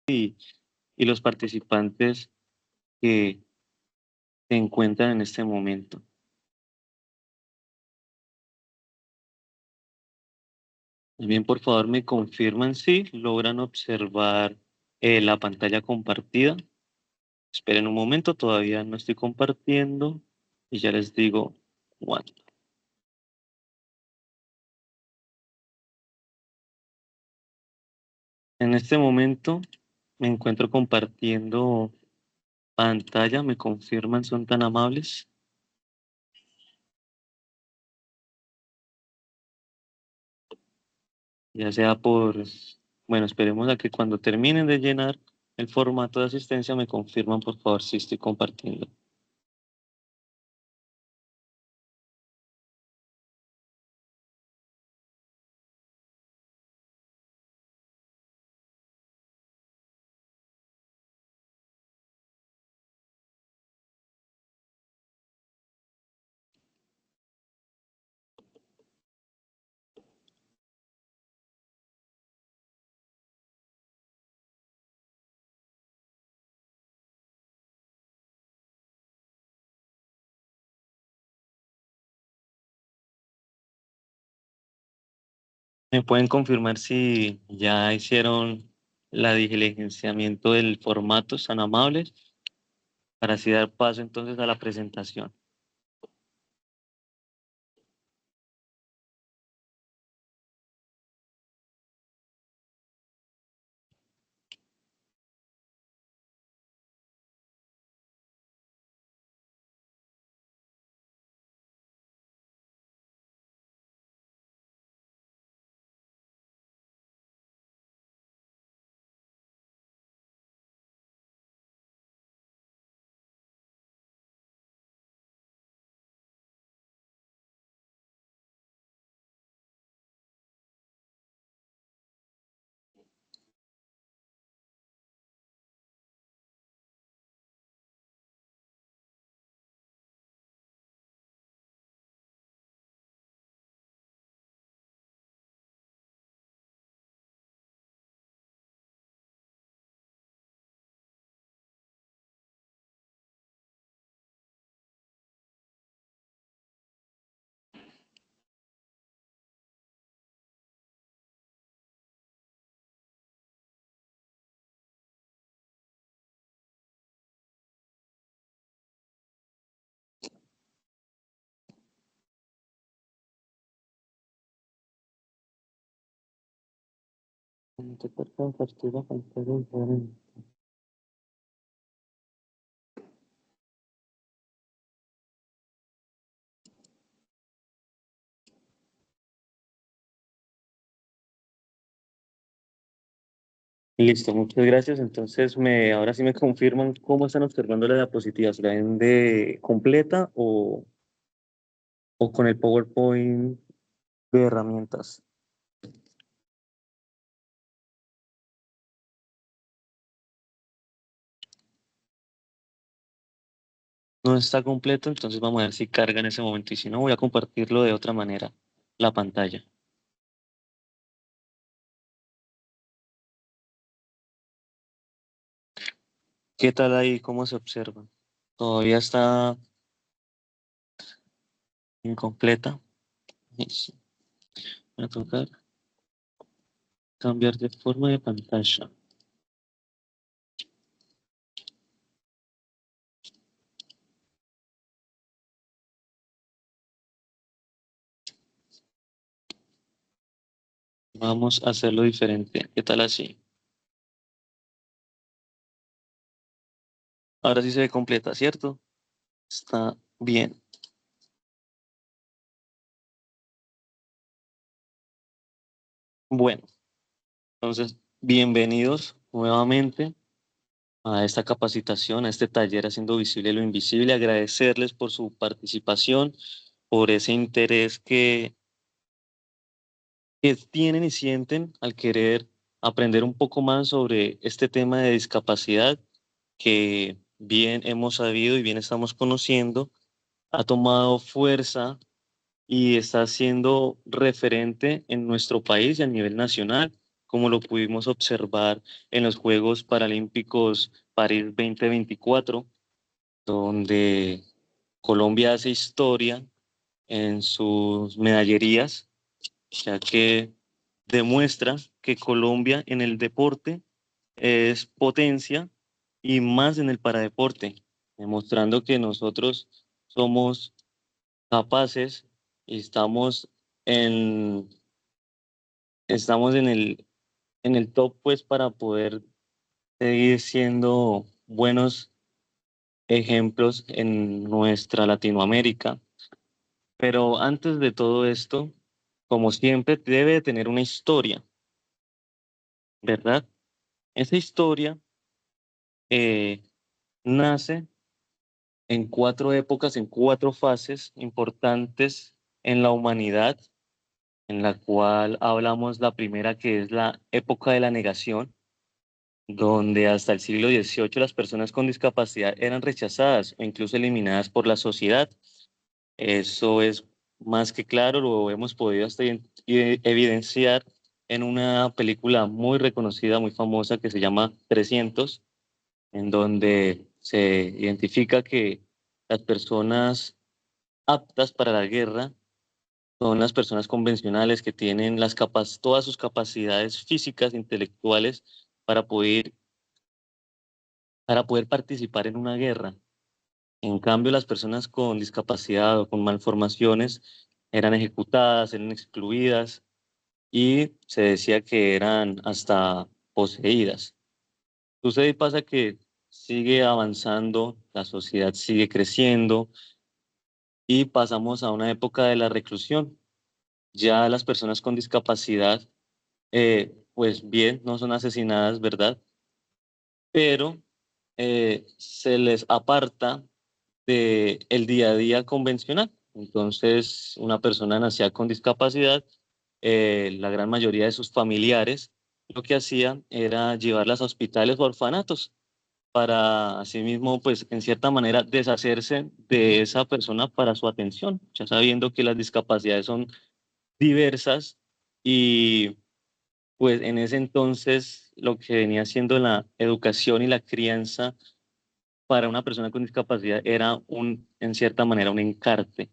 y los participantes que se encuentran en este momento. También, por favor, me confirman si logran observar la pantalla compartida. Esperen un momento, todavía no estoy compartiendo y ya les digo cuándo. En este momento me encuentro compartiendo pantalla, me confirman, son tan amables. Ya sea bueno, esperemos a que cuando terminen de llenar el formato de asistencia me confirman por favor si estoy compartiendo. ¿Me pueden confirmar si ya hicieron la diligenciamiento del formato, tan amables, para así dar paso entonces a la presentación? Compartir la pantalla. Listo, muchas gracias. Entonces, ahora sí me confirman cómo están observando la diapositiva. ¿Se la ven de completa o con el PowerPoint de herramientas? No está completo, entonces vamos a ver si carga en ese momento y si no, voy a compartirlo de otra manera, la pantalla. ¿Qué tal ahí? ¿Cómo se observa? Todavía está incompleta. Sí, voy a tocar cambiar de forma de pantalla. Vamos a hacerlo diferente. ¿Qué tal así? Ahora sí se ve completa, ¿cierto? Está bien. Bueno, entonces, bienvenidos nuevamente a esta capacitación, a este taller Haciendo Visible lo Invisible. Agradecerles por su participación, por ese interés que tienen y sienten al querer aprender un poco más sobre este tema de discapacidad que bien hemos sabido y bien estamos conociendo, ha tomado fuerza y está siendo referente en nuestro país y a nivel nacional como lo pudimos observar en los Juegos Paralímpicos París 2024, donde Colombia hace historia en sus medallerías, ya que demuestra que Colombia en el deporte es potencia y más en el paradeporte, demostrando que nosotros somos capaces y en, estamos en el top pues para poder seguir siendo buenos ejemplos en nuestra Latinoamérica. Pero antes de todo esto, como siempre, debe de tener una historia, ¿verdad? Esa historia eh, nace en cuatro épocas, en cuatro fases importantes en la humanidad, en la cual hablamos la primera que es la época de la negación, donde hasta el siglo XVIII las personas con discapacidad eran rechazadas o incluso eliminadas por la sociedad. Eso es más que claro, lo hemos podido hasta evidenciar en una película muy reconocida, muy famosa que se llama 300, en donde se identifica que las personas aptas para la guerra son las personas convencionales que tienen todas sus capacidades físicas, intelectuales para poder participar en una guerra. En cambio, las personas con discapacidad o con malformaciones eran ejecutadas, eran excluidas y se decía que eran hasta poseídas. Sucede y pasa que sigue avanzando, la sociedad sigue creciendo y pasamos a una época de la reclusión. Ya las personas con discapacidad, pues bien, no son asesinadas, ¿verdad? Pero se les aparta de el día a día convencional. Entonces, una persona nacida con discapacidad, la gran mayoría de sus familiares lo que hacían era llevarlas a hospitales o orfanatos para asimismo, pues en cierta manera, deshacerse de esa persona para su atención, ya sabiendo que las discapacidades son diversas y pues en ese entonces lo que venía siendo la educación y la crianza para una persona con discapacidad era en cierta manera, un encarte.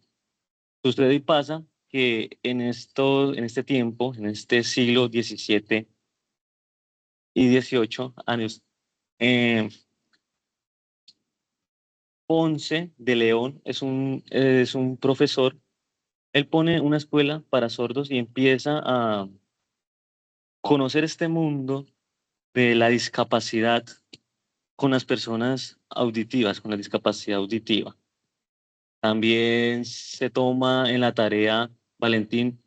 Sucede y pasa que en este tiempo, en este siglo XVII y XVIII años, eh, Ponce de León es un profesor. Él pone una escuela para sordos y empieza a conocer este mundo de la discapacidad con las personas auditivas, con la discapacidad auditiva. También se toma en la tarea Valentín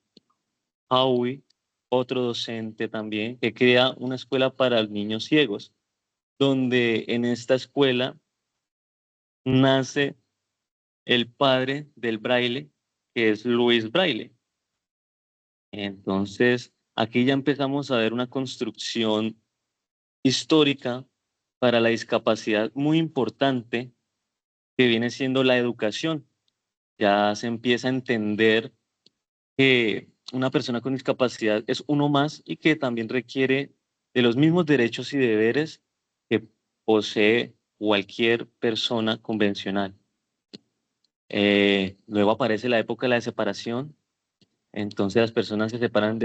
Howie, otro docente también, que crea una escuela para niños ciegos, donde en esta escuela nace el padre del braille, que es Luis Braille. Entonces, aquí ya empezamos a ver una construcción histórica para la discapacidad muy importante que viene siendo la educación. Ya se empieza a entender que una persona con discapacidad es uno más y que también requiere de los mismos derechos y deberes que posee cualquier persona convencional. Luego aparece la época de la separación, entonces las personas se separan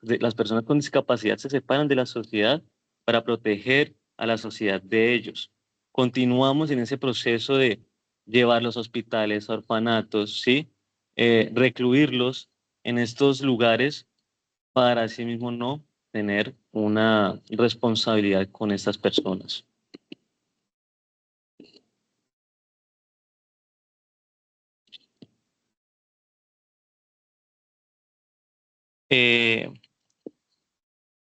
las personas con discapacidad se separan de la sociedad para proteger a la sociedad de ellos. Continuamos en ese proceso de llevarlos a hospitales, a orfanatos, ¿sí? Recluirlos en estos lugares para así mismo no tener una responsabilidad con estas personas. Eh,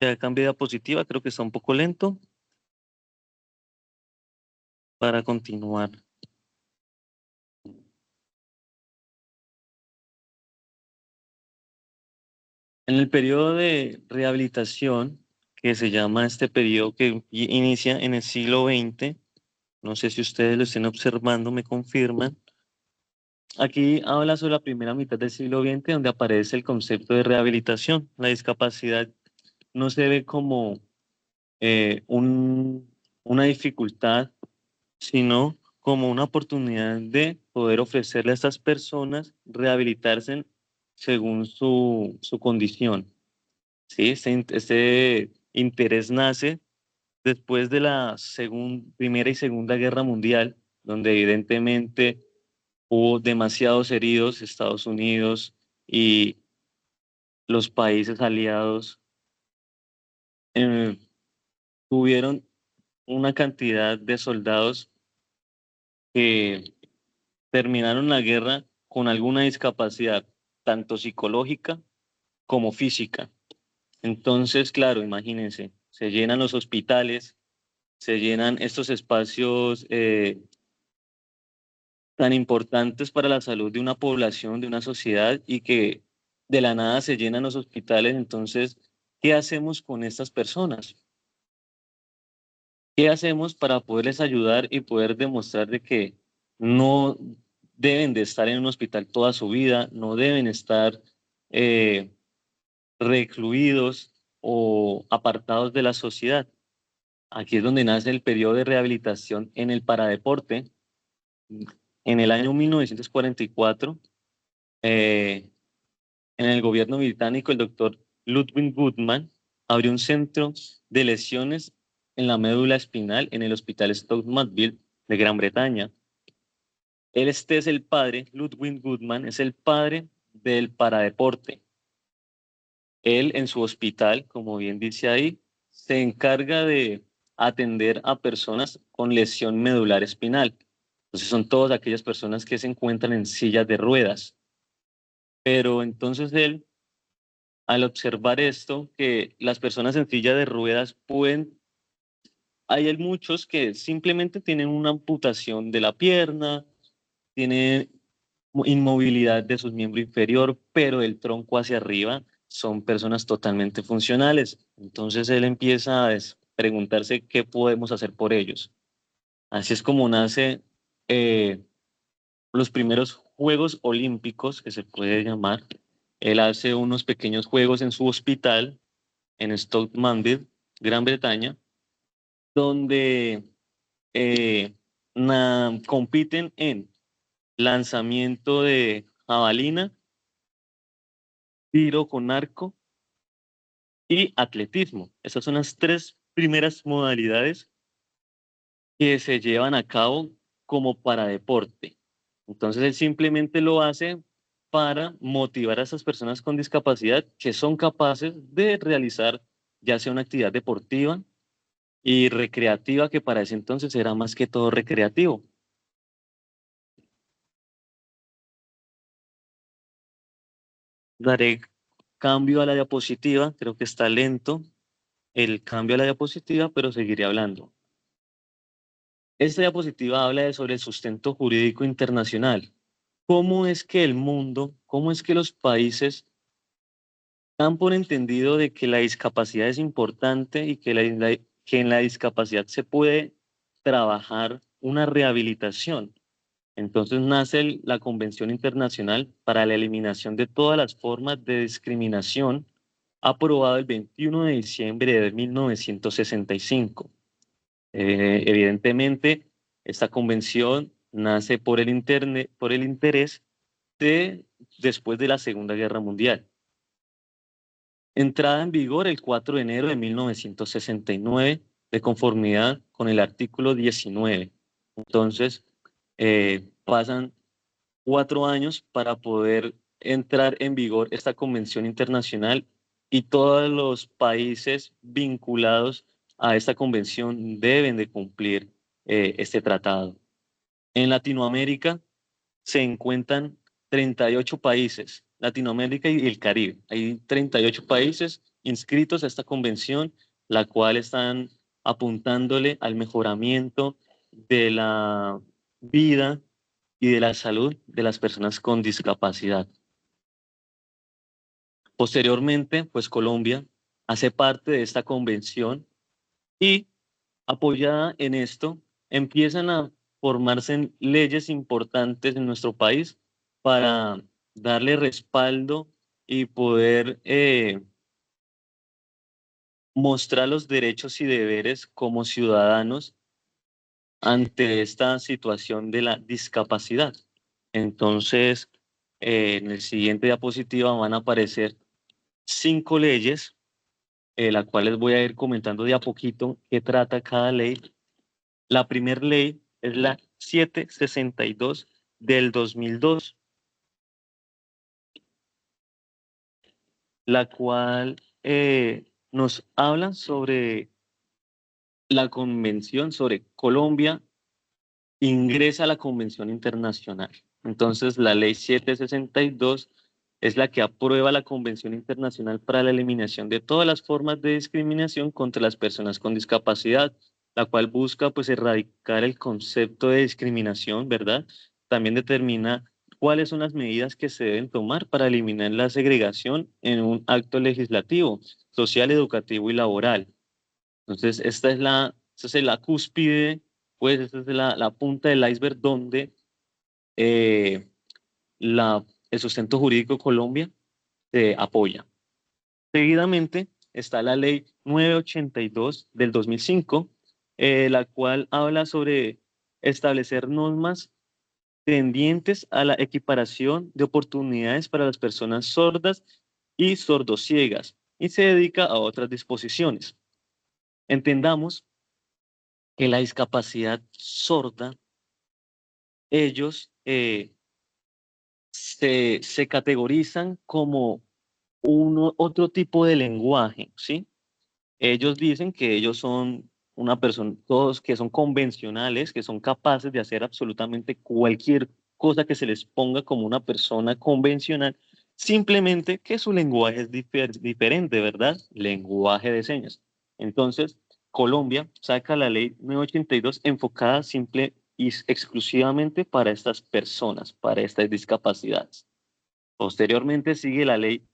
ya cambio de diapositiva, creo que está un poco lento para continuar. En el periodo de rehabilitación, que se llama este periodo que inicia en el siglo XX, no sé si ustedes lo estén observando, me confirman. Aquí habla sobre la primera mitad del siglo XX, donde aparece el concepto de rehabilitación. La discapacidad no se ve como una dificultad, sino como una oportunidad de poder ofrecerle a estas personas rehabilitarse según su condición. ¿Sí? Este interés nace después de la Primera y Segunda Guerra Mundial, donde evidentemente hubo demasiados heridos, Estados Unidos y los países aliados eh, tuvieron una cantidad de soldados que terminaron la guerra con alguna discapacidad, tanto psicológica como física. Entonces, claro, imagínense, se llenan los hospitales, se llenan estos espacios tan importantes para la salud de una población, de una sociedad, y que de la nada se llenan los hospitales. Entonces, ¿qué hacemos con estas personas? ¿Qué hacemos para poderles ayudar y poder demostrar de que no deben de estar en un hospital toda su vida, no deben estar eh, recluidos o apartados de la sociedad? Aquí es donde nace el periodo de rehabilitación en el paradeporte. En el año 1944, eh, en el gobierno británico, el doctor Ludwig Goodman abrió un centro de lesiones en la médula espinal en el Hospital Stoke Mandeville de Gran Bretaña. Este es el padre, Ludwig Goodman, es el padre del paradeporte. Él en su hospital, como bien dice ahí, se encarga de atender a personas con lesión medular espinal. Entonces son todas aquellas personas que se encuentran en sillas de ruedas. Pero entonces él, al observar esto, que las personas en silla de ruedas hay muchos que simplemente tienen una amputación de la pierna, tienen inmovilidad de su miembro inferior, pero el tronco hacia arriba son personas totalmente funcionales. Entonces él empieza a preguntarse qué podemos hacer por ellos. Así es como nace eh, los primeros Juegos Olímpicos, que se puede llamar. Él hace unos pequeños juegos en su hospital en Stoke Mandeville, Gran Bretaña, donde eh, compiten en lanzamiento de jabalina, tiro con arco y atletismo. Esas son las tres primeras modalidades que se llevan a cabo como para deporte. Entonces él simplemente lo hace para motivar a esas personas con discapacidad que son capaces de realizar ya sea una actividad deportiva y recreativa, que para ese entonces era más que todo recreativo. Daré cambio a la diapositiva, creo que está lento el cambio a la diapositiva, pero seguiré hablando. Esta diapositiva habla sobre el sustento jurídico internacional. ¿Cómo es que el mundo, cómo es que los países dan por entendido de que la discapacidad es importante y que, que en la discapacidad se puede trabajar una rehabilitación? Entonces nace la Convención Internacional para la Eliminación de todas las formas de discriminación, aprobado el 21 de diciembre de 1965. Evidentemente, esta convención nace por el interés de después de la Segunda Guerra Mundial. Entrada en vigor el 4 de enero de 1969, de conformidad con el artículo 19. Entonces, pasan 4 años para poder entrar en vigor esta convención internacional, y todos los países vinculados a esta convención deben de cumplir este tratado. En Latinoamérica se encuentran 38 países, Latinoamérica y el Caribe. Hay 38 países inscritos a esta convención, la cual están apuntándole al mejoramiento de la vida y de la salud de las personas con discapacidad. Posteriormente, pues Colombia hace parte de esta convención y, apoyada en esto, empiezan a formarse leyes importantes en nuestro país para darle respaldo y poder mostrar los derechos y deberes como ciudadanos ante esta situación de la discapacidad. Entonces, en el siguiente diapositiva van a aparecer 5 leyes, las cuales voy a ir comentando de a poquito qué trata cada ley. La primera ley es la 762 del 2002, la cual nos habla sobre la convención sobre Colombia ingresa a la Convención Internacional. Entonces, la Ley 762 es la que aprueba la Convención Internacional para la Eliminación de todas las formas de discriminación contra las personas con discapacidad, la cual busca pues erradicar el concepto de discriminación, ¿verdad? También determina cuáles son las medidas que se deben tomar para eliminar la segregación en un acto legislativo, social, educativo y laboral. Entonces, esta es la cúspide, pues esta es la punta del iceberg donde eh, el sustento jurídico de Colombia se apoya. Seguidamente está la ley 982 del 2005, la cual habla sobre establecer normas tendientes a la equiparación de oportunidades para las personas sordas y sordociegas y se dedica a otras disposiciones. Entendamos que la discapacidad sorda, ellos se categorizan como otro tipo de lenguaje, ¿sí? Ellos dicen que ellos son una persona, todos que son convencionales, que son capaces de hacer absolutamente cualquier cosa que se les ponga como una persona convencional, simplemente que su lenguaje es diferente, ¿verdad? Lenguaje de señas. Entonces, Colombia saca la ley 982 enfocada simple y exclusivamente para estas personas, para estas discapacidades. Posteriormente sigue la ley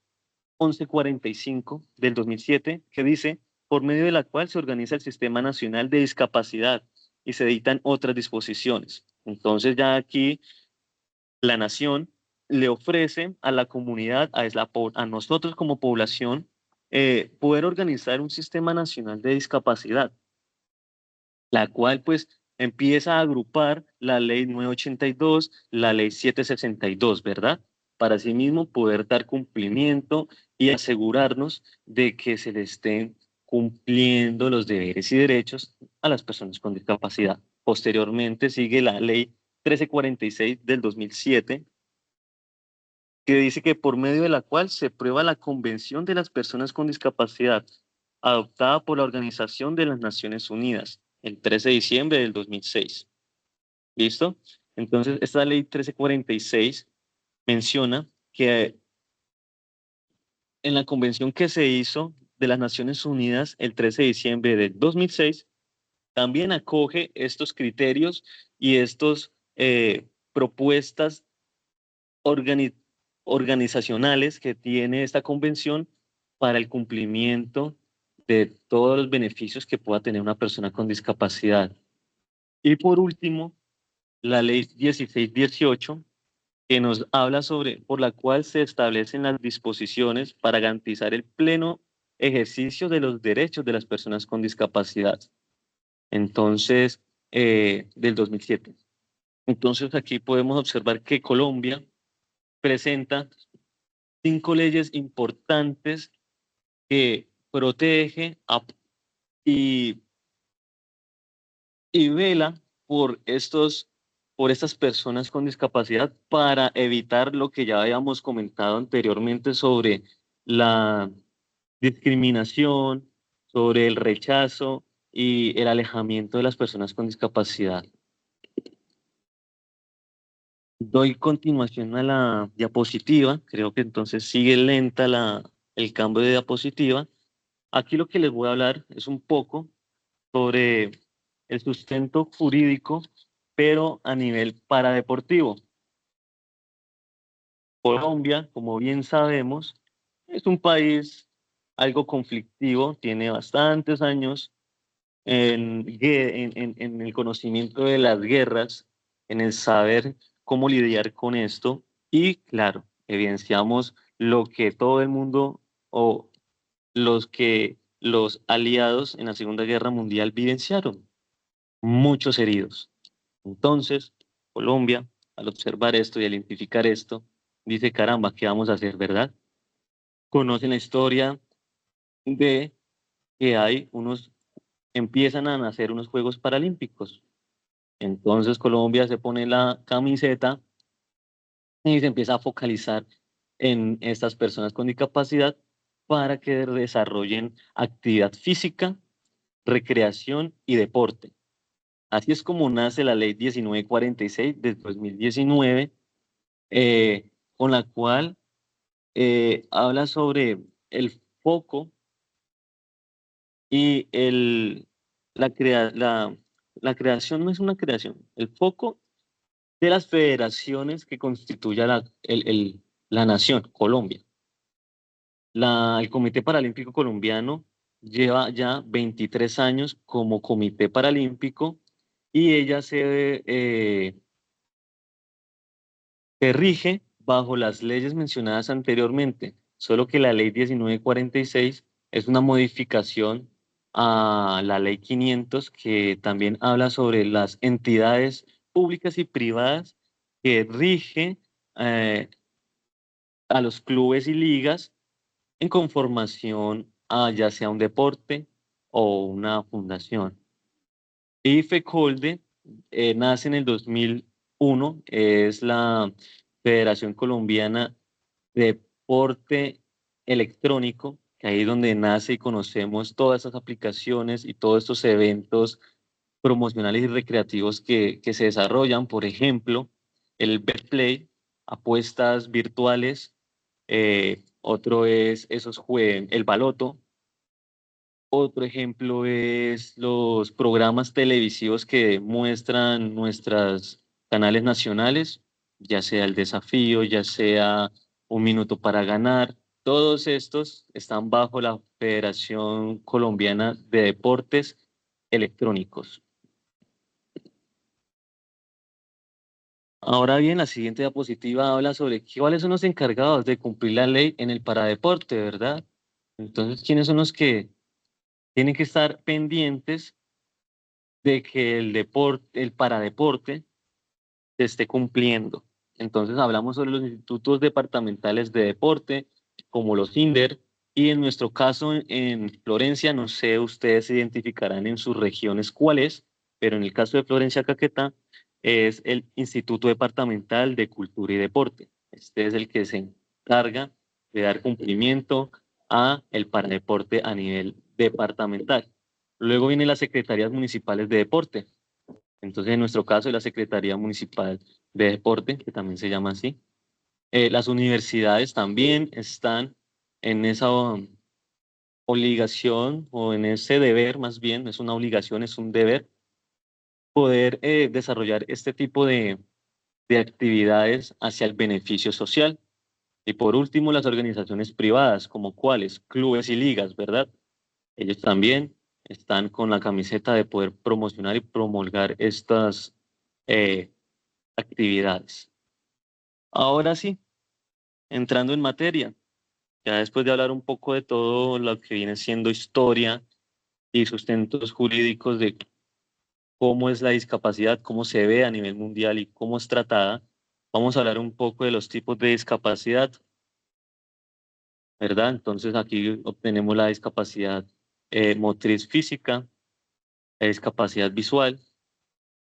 1145 del 2007 que dice, por medio de la cual se organiza el Sistema Nacional de Discapacidad y se dictan otras disposiciones. Entonces ya aquí la nación le ofrece a la comunidad, a nosotros como población, poder organizar un Sistema Nacional de Discapacidad, la cual pues empieza a agrupar la ley 982, la ley 762, ¿verdad? Para asimismo poder dar cumplimiento y asegurarnos de que se le estén cumpliendo los deberes y derechos a las personas con discapacidad. Posteriormente sigue la ley 1346 del 2007, que dice que por medio de la cual se prueba la Convención de las Personas con Discapacidad, adoptada por la Organización de las Naciones Unidas el 13 de diciembre del 2006. ¿Listo? Entonces, esta ley 1346 menciona que en la convención que se hizo de las Naciones Unidas el 13 de diciembre del 2006, también acoge estos criterios y estos propuestas organi- organizacionales que tiene esta convención para el cumplimiento de todos los beneficios que pueda tener una persona con discapacidad. Y por último, la ley 1618, que nos habla sobre, por la cual se establecen las disposiciones para garantizar el pleno ejercicio de los derechos de las personas con discapacidad. Entonces, del 2007. Entonces, aquí podemos observar que Colombia presenta 5 leyes importantes que protege y, y vela por estas personas con discapacidad para evitar lo que ya habíamos comentado anteriormente sobre la discriminación, sobre el rechazo y el alejamiento de las personas con discapacidad. Doy continuación a la diapositiva, creo que entonces sigue lenta el cambio de diapositiva. Aquí lo que les voy a hablar es un poco sobre el sustento jurídico, pero a nivel paradeportivo. Colombia, como bien sabemos, es un país algo conflictivo, tiene bastantes años en el conocimiento de las guerras, en el saber cómo lidiar con esto y, claro, evidenciamos lo que todo el mundo o los que los aliados en la Segunda Guerra Mundial vivenciaron, muchos heridos. Entonces, Colombia, al observar esto y al identificar esto, dice, caramba, ¿qué vamos a hacer, verdad? Conocen la historia de que empiezan a nacer unos Juegos Paralímpicos. Entonces Colombia se pone la camiseta y se empieza a focalizar en estas personas con discapacidad para que desarrollen actividad física, recreación y deporte. Así es como nace la Ley 1946 de 2019, con la cual habla sobre el foco y la creación no es una creación, el foco de las federaciones que constituye la nación, Colombia. El Comité Paralímpico Colombiano lleva ya 23 años como Comité Paralímpico y ella se rige bajo las leyes mencionadas anteriormente, solo que la Ley 1946 es una modificación a la Ley 500 que también habla sobre las entidades públicas y privadas que rige eh, a los clubes y ligas en conformación a ya sea un deporte o una fundación. Y FECOLDE nace en el 2001, es la Federación Colombiana de Deporte Electrónico, que ahí es donde nace y conocemos todas esas aplicaciones y todos estos eventos promocionales y recreativos que se desarrollan, por ejemplo, el Betplay, apuestas virtuales, otro es el Baloto, otro ejemplo es los programas televisivos que muestran nuestros canales nacionales, ya sea El Desafío, ya sea Un Minuto para Ganar. Todos estos están bajo la Federación Colombiana de Deportes Electrónicos. Ahora bien, la siguiente diapositiva habla sobre cuáles son los encargados de cumplir la ley en el paradeporte, ¿verdad? Entonces, ¿quiénes son los que tienen que estar pendientes de que el paradeporte se esté cumpliendo? Entonces, hablamos sobre los institutos departamentales de deporte, como los INDER, y en nuestro caso en Florencia, no sé, ustedes se identificarán en sus regiones cuál es, pero en el caso de Florencia, Caquetá, es el Instituto Departamental de Cultura y Deporte. Este es el que se encarga de dar cumplimiento a el paradeporte a nivel departamental. Luego vienen las secretarías municipales de deporte. Entonces, en nuestro caso, es la Secretaría Municipal de Deporte, que también se llama así. Las universidades también están en esa obligación o en ese deber, más bien, no es una obligación, es un deber, poder desarrollar este tipo de actividades hacia el beneficio social. Y por último, las organizaciones privadas, como cuáles, clubes y ligas, ¿verdad? Ellos también están con la camiseta de poder promocionar y promulgar estas eh, actividades. Ahora sí, entrando en materia, ya después de hablar un poco de todo lo que viene siendo historia y sustentos jurídicos de cómo es la discapacidad, cómo se ve a nivel mundial y cómo es tratada, vamos a hablar un poco de los tipos de discapacidad, ¿verdad? Entonces aquí obtenemos la discapacidad motriz física, la discapacidad visual,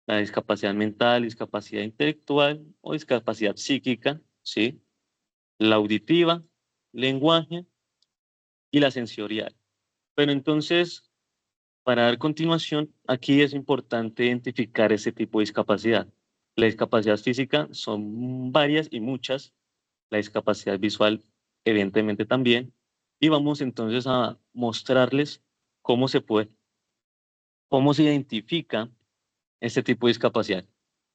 la discapacidad mental, discapacidad intelectual o discapacidad psíquica, ¿sí? La auditiva, lenguaje y la sensorial. Pero entonces, para dar continuación, aquí es importante identificar ese tipo de discapacidad. La discapacidad física son varias y muchas, la discapacidad visual evidentemente también, y vamos entonces a mostrarles cómo cómo se identifica este tipo de discapacidad.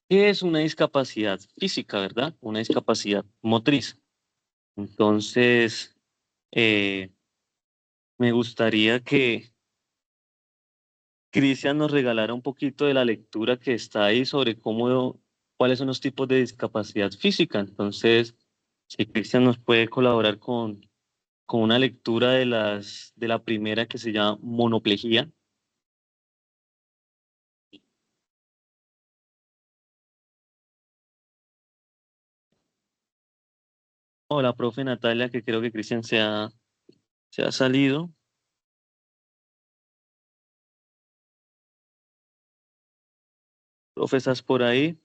¿Qué es una discapacidad física, verdad? Una discapacidad motriz. Entonces, eh, me gustaría que Cristian nos regalara un poquito de la lectura que está ahí sobre cuáles son los tipos de discapacidad física. Entonces, si Cristian nos puede colaborar con con una lectura de la primera que se llama monoplejía. Hola, profe Natalia, que creo que Cristian se ha salido. Profe, ¿estás por ahí?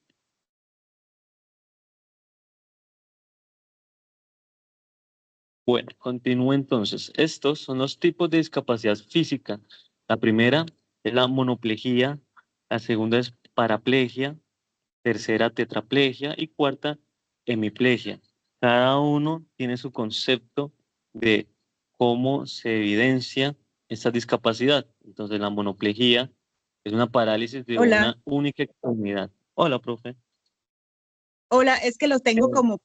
Bueno, continúo entonces. Estos son los tipos de discapacidad física. La primera es la monoplejía, la segunda es paraplegia, tercera tetraplegia y cuarta hemiplegia. Cada uno tiene su concepto de cómo se evidencia esta discapacidad. Entonces, la monoplejía es una parálisis de Hola, una única extremidad. Hola, profe. hola, es que los tengo como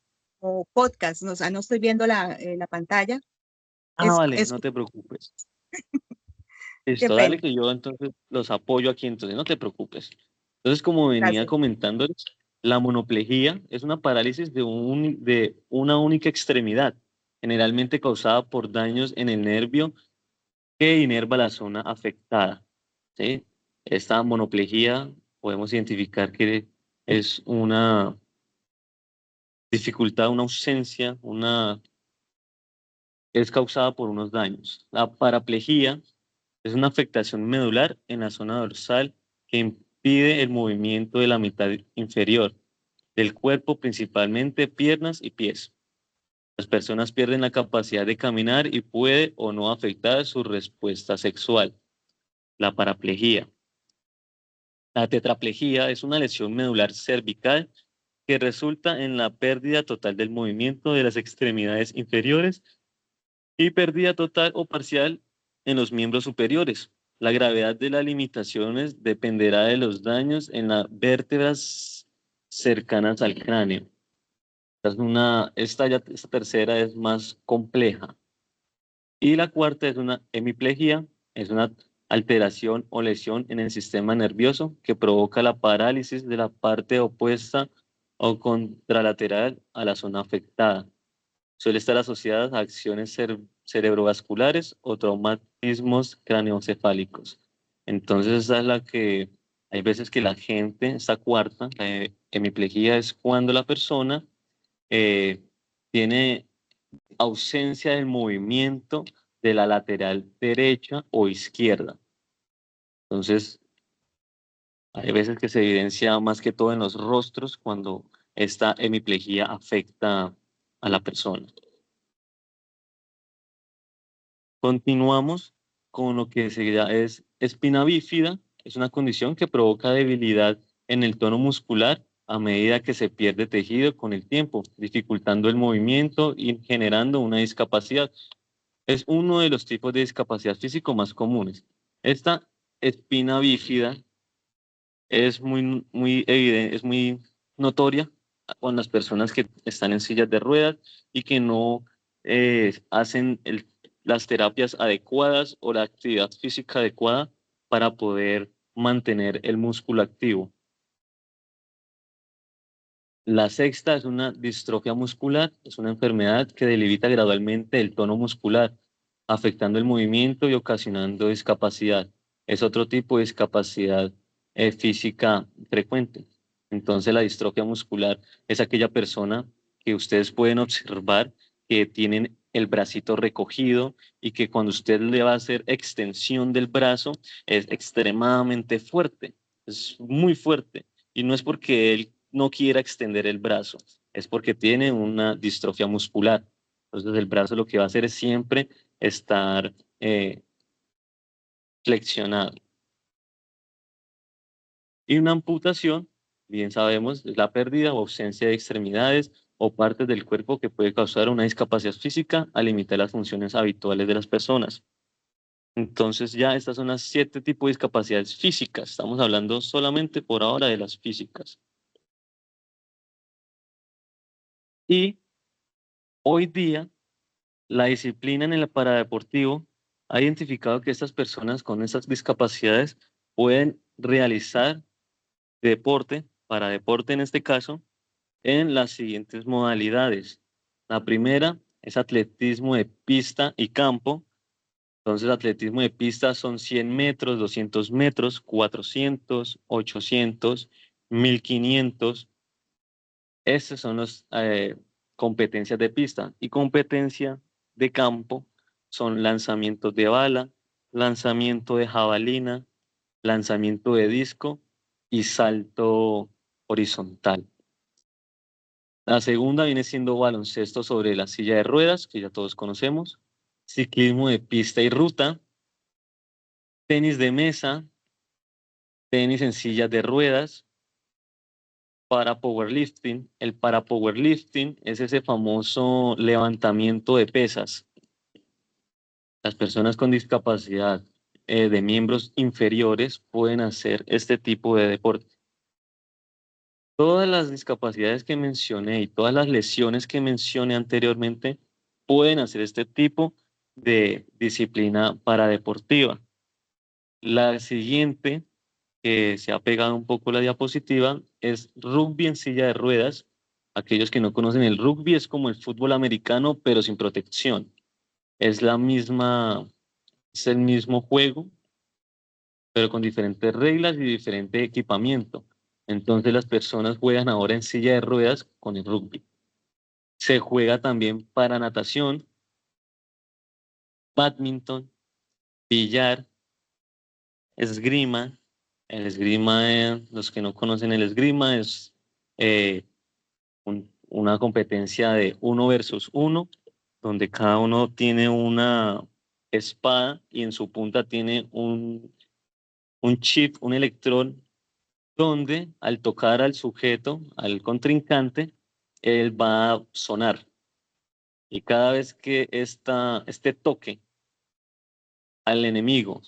podcast, ¿no? O sea, no estoy viendo la pantalla. Vale, Es, no te preocupes. qué Listo, dale pena, que yo entonces los apoyo aquí, entonces no te preocupes. Entonces, como venía gracias. comentándoles, la monoplejía es una parálisis de una única extremidad, generalmente causada por daños en el nervio que inerva la zona afectada. ¿Sí? Esta monoplejía podemos identificar que es una dificultad, una ausencia, es causada por unos daños. La paraplegia es una afectación medular en la zona dorsal que impide el movimiento de la mitad inferior del cuerpo, principalmente piernas y pies. Las personas pierden la capacidad de caminar y puede o no afectar su respuesta sexual. La paraplegia. La tetraplegia es una lesión medular cervical que resulta en la pérdida total del movimiento de las extremidades inferiores y pérdida total o parcial en los miembros superiores. La gravedad de las limitaciones dependerá de los daños en las vértebras cercanas al cráneo. Esta tercera es más compleja. Y la cuarta es una hemiplegia, es una alteración o lesión en el sistema nervioso que provoca la parálisis de la parte opuesta o contralateral a la zona afectada. Suele estar asociada a acciones cerebrovasculares o traumatismos craneoencefálicos. Entonces, esa es la que hay veces que la gente, esta cuarta, la hemiplegia, es cuando la persona eh, tiene ausencia del movimiento de la lateral derecha o izquierda. Entonces, hay veces que se evidencia más que todo en los rostros cuando esta hemiplegia afecta a la persona. Continuamos con lo que seguirá es espina bífida. Es una condición que provoca debilidad en el tono muscular a medida que se pierde tejido con el tiempo, dificultando el movimiento y generando una discapacidad. Es uno de los tipos de discapacidad físico más comunes. Esta espina bífida es muy evidente, es muy notoria con las personas que están en sillas de ruedas y que no hacen las terapias adecuadas o la actividad física adecuada para poder mantener el músculo activo. La sexta es una distrofia muscular, es una enfermedad que debilita gradualmente el tono muscular, afectando el movimiento y ocasionando discapacidad. Es otro tipo de discapacidad física frecuente. Entonces, la distrofia muscular es aquella persona que ustedes pueden observar que tienen el bracito recogido y que cuando usted le va a hacer extensión del brazo es extremadamente fuerte, es muy fuerte. Y no es porque él no quiera extender el brazo, es porque tiene una distrofia muscular. Entonces el brazo lo que va a hacer es siempre estar flexionado. Y una amputación, bien sabemos, es la pérdida o ausencia de extremidades o partes del cuerpo que puede causar una discapacidad física al limitar las funciones habituales de las personas. Entonces ya estas son las 7 tipos de discapacidades físicas. Estamos hablando solamente por ahora de las físicas. Y hoy día la disciplina en el paradeportivo ha identificado que estas personas con esas discapacidades pueden realizar deporte, para deporte en este caso, en las siguientes modalidades. La primera es atletismo de pista y campo. Entonces, atletismo de pista son 100 metros, 200 metros, 400, 800, 1500. Estas son las competencias de pista. Y competencia de campo son lanzamientos de bala, lanzamiento de jabalina, lanzamiento de disco y salto horizontal. La segunda viene siendo baloncesto sobre la silla de ruedas, que ya todos conocemos, ciclismo de pista y ruta, tenis de mesa, tenis en sillas de ruedas, para powerlifting. El para powerlifting es ese famoso levantamiento de pesas. Las personas con discapacidad de miembros inferiores pueden hacer este tipo de deporte. Todas las discapacidades que mencioné y todas las lesiones que mencioné anteriormente pueden hacer este tipo de disciplina paradeportiva. La siguiente, que se ha pegado un poco la diapositiva, es rugby en silla de ruedas. Aquellos que no conocen el rugby es como el fútbol americano, pero sin protección. Es es el mismo juego, pero con diferentes reglas y diferente equipamiento. Entonces las personas juegan ahora en silla de ruedas con el rugby. Se juega también para natación, badminton, billar, esgrima. El esgrima, los que no conocen el esgrima, es eh, una competencia de 1 versus 1, donde cada uno tiene una espada y en su punta tiene un chip, un electrón, donde al tocar al sujeto, al contrincante, él va a sonar. Y cada vez que este toque al enemigo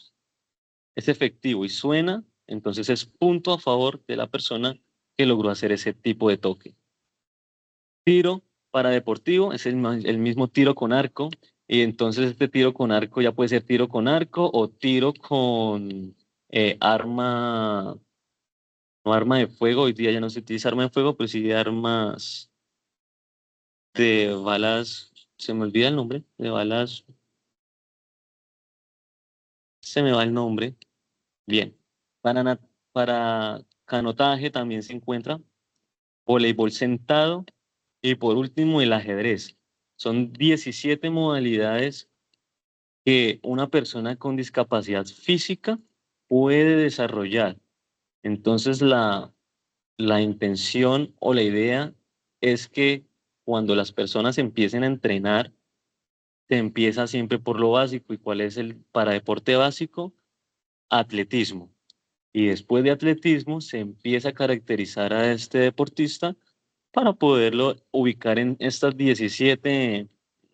es efectivo y suena, entonces es punto a favor de la persona que logró hacer ese tipo de toque. Tiro para deportivo es el mismo tiro con arco, y entonces este tiro con arco ya puede ser tiro con arco o tiro con arma, no arma de fuego. Hoy día ya no se utiliza arma de fuego, pero sí de armas de balas, se me olvida el nombre, de balas, se me va el nombre. Bien, para canotaje también se encuentra voleibol sentado y por último el ajedrez. Son 17 modalidades que una persona con discapacidad física puede desarrollar. Entonces la intención o la idea es que cuando las personas empiecen a entrenar, se empieza siempre por lo básico. ¿Y cuál es el para deporte básico? Atletismo. Y después de atletismo se empieza a caracterizar a este deportista para poderlo ubicar en estas 17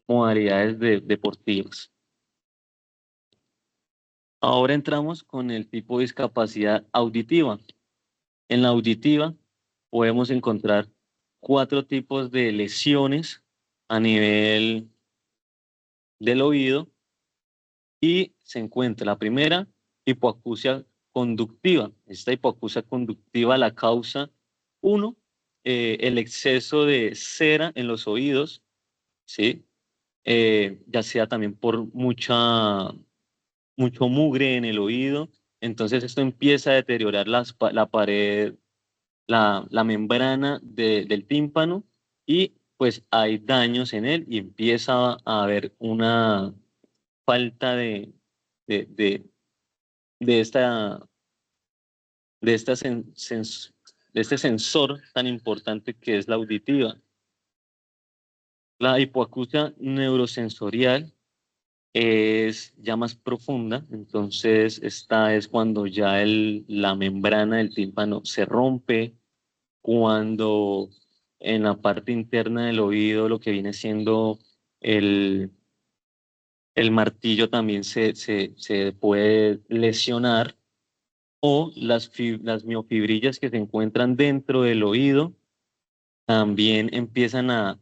modalidades deportivas. Ahora entramos con el tipo de discapacidad auditiva. En la auditiva podemos encontrar 4 tipos de lesiones a nivel del oído y se encuentra la primera, hipoacusia conductiva. Esta hipoacusia conductiva la causa, uno, el exceso de cera en los oídos, ¿sí? Ya sea también por mucho mugre en el oído. Entonces esto empieza a deteriorar la pared, la membrana del tímpano, y pues hay daños en él y empieza a haber una falta de, de, de esta, de, esta de este sensor tan importante que es la auditiva. La hipoacusia neurosensorial es ya más profunda, entonces esta es cuando ya la membrana del tímpano se rompe, cuando en la parte interna del oído lo que viene siendo el, el martillo también se puede lesionar, o las miofibrillas que se encuentran dentro del oído también empiezan a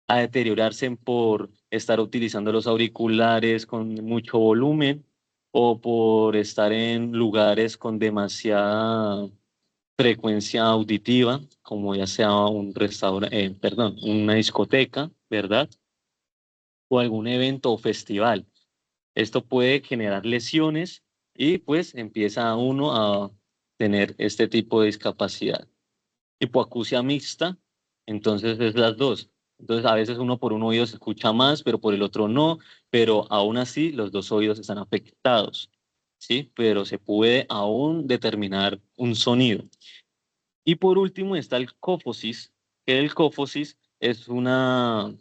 deteriorarse por estar utilizando los auriculares con mucho volumen o por estar en lugares con demasiada frecuencia auditiva, como ya sea un restaurante, perdón, una discoteca, ¿verdad? o algún evento o festival. Esto puede generar lesiones y pues empieza uno a tener este tipo de discapacidad. Hipoacusia mixta, entonces es las dos. Entonces a veces uno por un oído se escucha más, pero por el otro no, pero aún así los dos oídos están afectados, ¿sí? Pero se puede aún determinar un sonido. Y por último está el cófosis, que el cófosis es una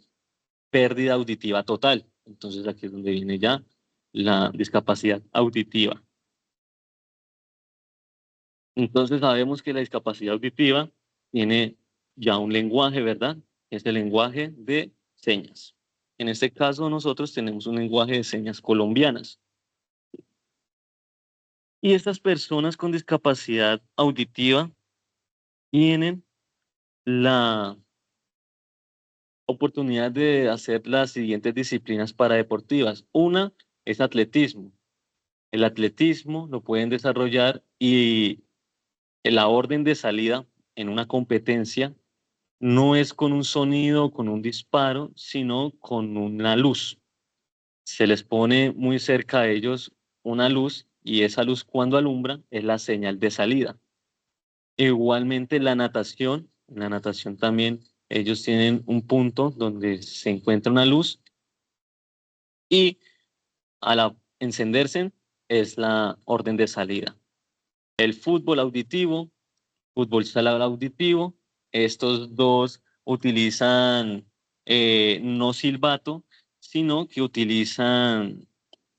pérdida auditiva total. Entonces aquí es donde viene ya la discapacidad auditiva. Entonces sabemos que la discapacidad auditiva tiene ya un lenguaje, ¿verdad? Es el lenguaje de señas. En este caso nosotros tenemos un lenguaje de señas colombianas. Y estas personas con discapacidad auditiva tienen la oportunidad de hacer las siguientes disciplinas paradeportivas. Una es atletismo. El atletismo lo pueden desarrollar y la orden de salida en una competencia no es con un sonido, con un disparo, sino con una luz. Se les pone muy cerca a ellos una luz y esa luz cuando alumbra es la señal de salida. Igualmente en la natación también ellos tienen un punto donde se encuentra una luz y al encenderse es la orden de salida. El fútbol auditivo, fútbol sala auditivo, estos dos utilizan no silbato, sino que utilizan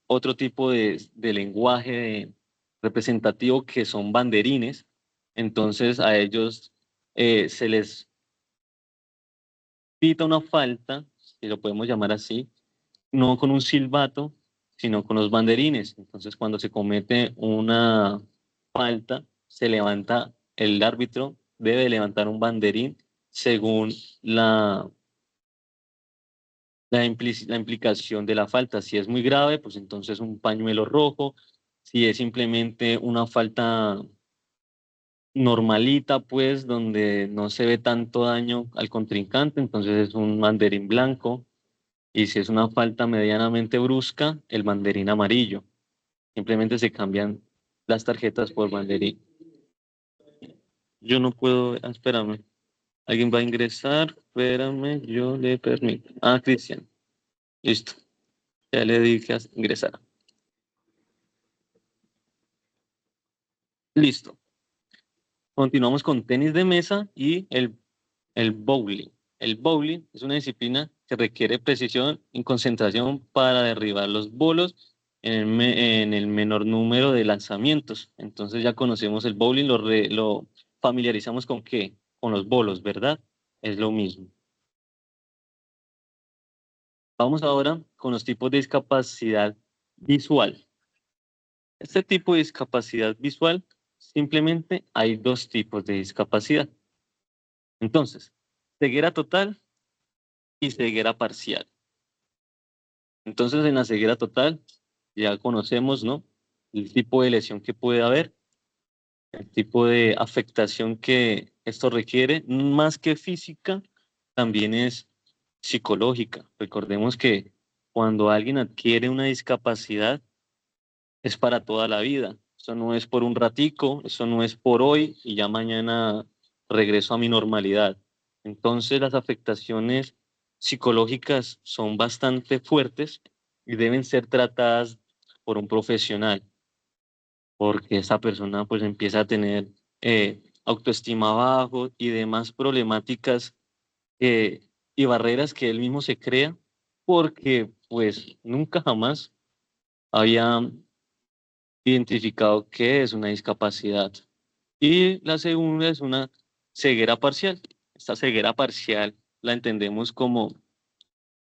otro tipo de lenguaje representativo que son banderines. Entonces a ellos se les pita una falta, si lo podemos llamar así, no con un silbato, sino con los banderines. Entonces, cuando se comete una falta, se levanta, el árbitro debe levantar un banderín según la implicación de la falta. Si es muy grave, pues entonces un pañuelo rojo. Si es simplemente una falta normalita, pues donde no se ve tanto daño al contrincante, entonces es un banderín blanco. Y si es una falta medianamente brusca, el banderín amarillo. Simplemente se cambian las tarjetas por banderín. Yo no puedo, espérame. Alguien va a ingresar, espérame, yo le permito. Ah, Cristian, listo. Ya le dije a ingresar. Listo. Continuamos con tenis de mesa y el bowling. El bowling es una disciplina que requiere precisión y concentración para derribar los bolos en el menor número de lanzamientos. Entonces ya conocemos el bowling, lo familiarizamos con qué, con los bolos, ¿verdad? Es lo mismo. Vamos ahora con los tipos de discapacidad visual. Este tipo de discapacidad visual, simplemente hay dos tipos de discapacidad. Entonces, ceguera total y ceguera parcial. Entonces, en la ceguera total, ya conocemos, ¿no? El tipo de lesión que puede haber, el tipo de afectación que esto requiere, más que física, también es psicológica. Recordemos que cuando alguien adquiere una discapacidad, es para toda la vida. Eso no es por un ratico, eso no es por hoy y ya mañana regreso a mi normalidad. Entonces las afectaciones psicológicas son bastante fuertes y deben ser tratadas por un profesional, porque esa persona pues empieza a tener autoestima bajo y demás problemáticas eh, y barreras que él mismo se crea porque pues nunca jamás había identificado qué es una discapacidad. Y la segunda es una ceguera parcial. Esta ceguera parcial la entendemos como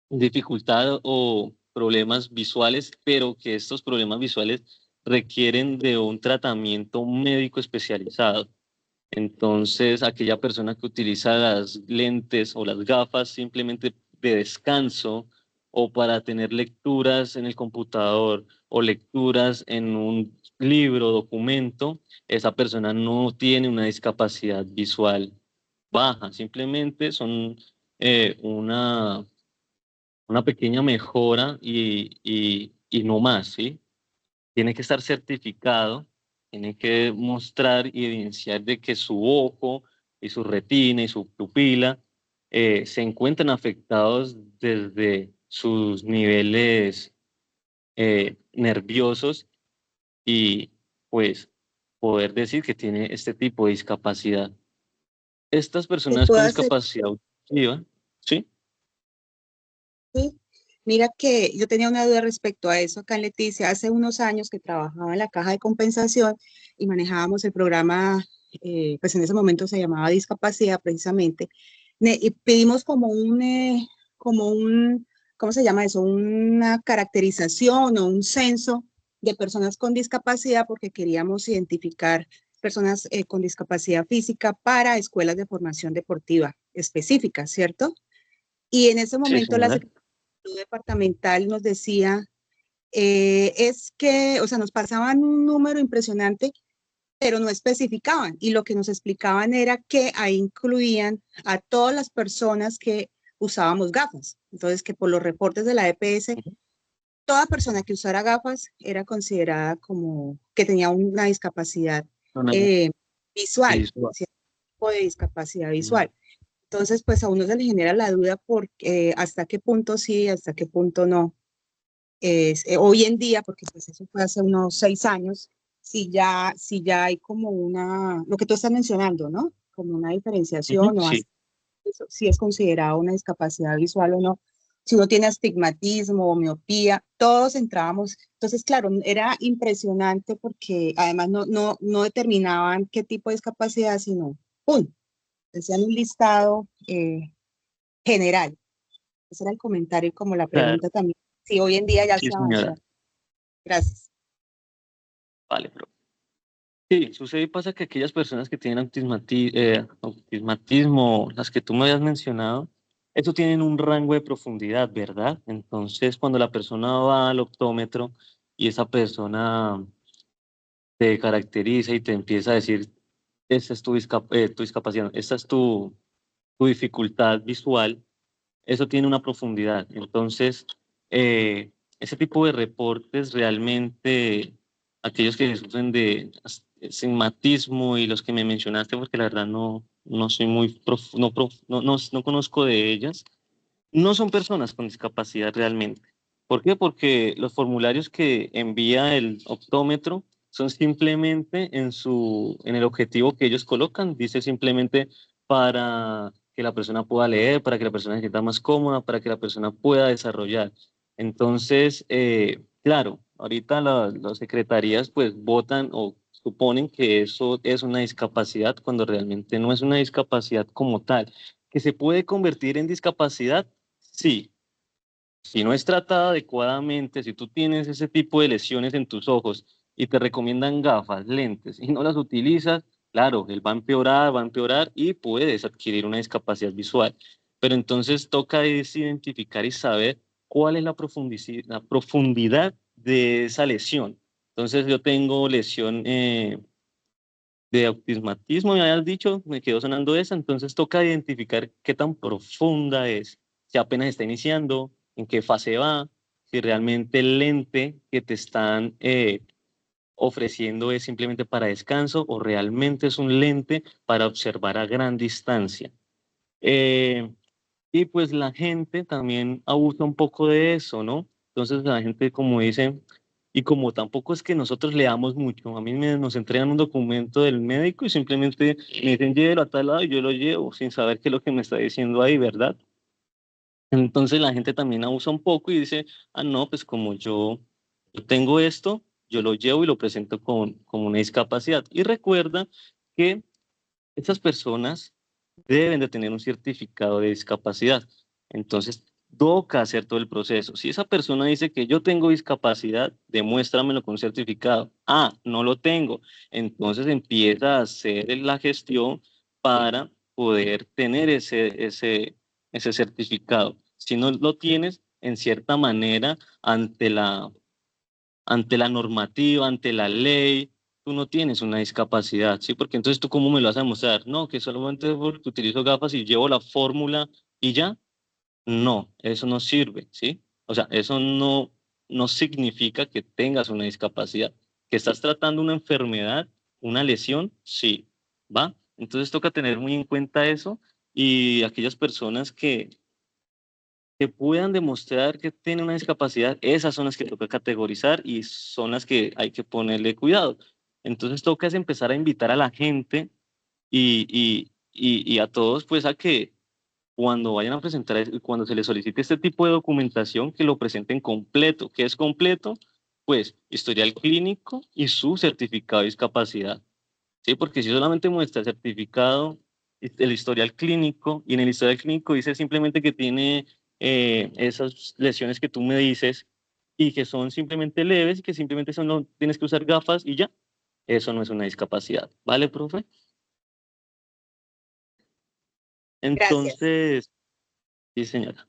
dificultad o problemas visuales, pero que estos problemas visuales requieren de un tratamiento médico especializado. Entonces, aquella persona que utiliza las lentes o las gafas simplemente de descanso o para tener lecturas en el computador o lecturas en un libro, documento, esa persona no tiene una discapacidad visual baja, simplemente son una una pequeña mejora y no más, ¿sí? Tiene que estar certificado, tiene que mostrar y evidenciar de que su ojo y su retina y su pupila se encuentran afectados desde sus niveles nerviosos y pues poder decir que tiene este tipo de discapacidad. Estas ¿Qué personas puedo con hacer? discapacidad auditiva, ¿sí? Sí. Mira que yo tenía una duda respecto a eso acá en Leticia. Hace unos años que trabajaba en la caja de compensación y manejábamos el programa, pues en ese momento se llamaba discapacidad precisamente. Y pedimos como un, ¿cómo se llama eso? Una caracterización o un censo de personas con discapacidad porque queríamos identificar personas con discapacidad física para escuelas de formación deportiva específicas, ¿cierto? Y en ese Sí, momento la señora. Secretaría de Salud Departamental nos decía, es que, o sea, nos pasaban un número impresionante, pero no especificaban. Y lo que nos explicaban era que ahí incluían a todas las personas que usábamos gafas. Entonces, que por los reportes de la EPS, Ujú. toda persona que usara gafas era considerada como que tenía una discapacidad Una eh, visual, visual. cierto tipo de discapacidad Mm. visual. Entonces, pues a uno se le genera la duda por hasta qué punto sí, hasta qué punto no. Hoy en día, porque pues eso fue hace unos 6 años, si ya hay como una, lo que tú estás mencionando, ¿no? Como una Ujú. diferenciación o Sí, hasta eso, si es considerado una discapacidad visual o no. Si uno tiene astigmatismo o miopía, todos entrábamos. Entonces, claro, era impresionante porque además no determinaban qué tipo de discapacidad, sino, ¡pum!, decían un listado general. Ese era el comentario y como la claro. pregunta también. Sí, hoy en día ya Sí, se señora. avanzó. Gracias. Vale, pero sí, sucede y pasa que aquellas personas que tienen autismatismo, las que tú me habías mencionado, eso tienen un rango de profundidad, ¿verdad? Entonces, cuando la persona va al optómetro y esa persona te caracteriza y te empieza a decir, esta es tu discapacidad, esta es tu dificultad visual, eso tiene una profundidad. Entonces, ese tipo de reportes realmente, aquellos que sufren de astigmatismo y los que me mencionaste, porque la verdad no soy muy no conozco de ellas, no son personas con discapacidad realmente. ¿Por qué? Porque los formularios que envía el optómetro son simplemente en el objetivo que ellos colocan, dice simplemente para que la persona pueda leer, para que la persona se sienta más cómoda, para que la persona pueda desarrollar. Entonces, claro, ahorita las secretarías pues votan o suponen que eso es una discapacidad cuando realmente no es una discapacidad como tal. ¿Que se puede convertir en discapacidad? Sí, si no es tratada adecuadamente, si tú tienes ese tipo de lesiones en tus ojos y te recomiendan gafas, lentes y no las utilizas, claro, él va a empeorar y puedes adquirir una discapacidad visual. Pero entonces toca es identificar y saber cuál es la profundidad de esa lesión. Entonces yo tengo lesión de autismatismo, me habías dicho, me quedó sonando esa, entonces toca identificar qué tan profunda es, si apenas está iniciando, en qué fase va, si realmente el lente que te están ofreciendo es simplemente para descanso o realmente es un lente para observar a gran distancia. Eh, y pues la gente también abusa un poco de eso, ¿no? Entonces la gente como dice, y como tampoco es que nosotros leamos mucho, nos entregan un documento del médico y simplemente me dicen llévelo a tal lado y yo lo llevo sin saber qué es lo que me está diciendo ahí, ¿verdad? Entonces la gente también abusa un poco y dice, ah, no, pues como yo tengo esto, yo lo llevo y lo presento como una discapacidad. Y recuerda que esas personas deben de tener un certificado de discapacidad. Entonces, toca hacer todo el proceso. Si esa persona dice que yo tengo discapacidad, demuéstramelo con un certificado. Ah, no lo tengo. Entonces empieza a hacer la gestión para poder tener ese certificado. Si no lo tienes, en cierta manera, ante la normativa, ante la ley, tú no tienes una discapacidad, ¿sí? Porque entonces tú cómo me lo vas a demostrar, no, que solamente porque utilizo gafas y llevo la fórmula y ya. No, eso no sirve, ¿sí? O sea, eso no significa que tengas una discapacidad. Que estás tratando una enfermedad, una lesión, sí, ¿va? Entonces toca tener muy en cuenta eso y aquellas personas que puedan demostrar que tienen una discapacidad, esas son las que toca categorizar y son las que hay que ponerle cuidado. Entonces toca es empezar a invitar a la gente y a todos pues a que cuando vayan a presentar, cuando se les solicite este tipo de documentación, que lo presenten completo. ¿Qué es completo? Pues historial clínico y su certificado de discapacidad. ¿Sí? Porque si solamente muestra el certificado, el historial clínico, y en el historial clínico dice simplemente que tiene esas lesiones que tú me dices y que son simplemente leves y que simplemente son, no, tienes que usar gafas y ya, eso no es una discapacidad. ¿Vale, profe? Gracias. Entonces, sí, señora.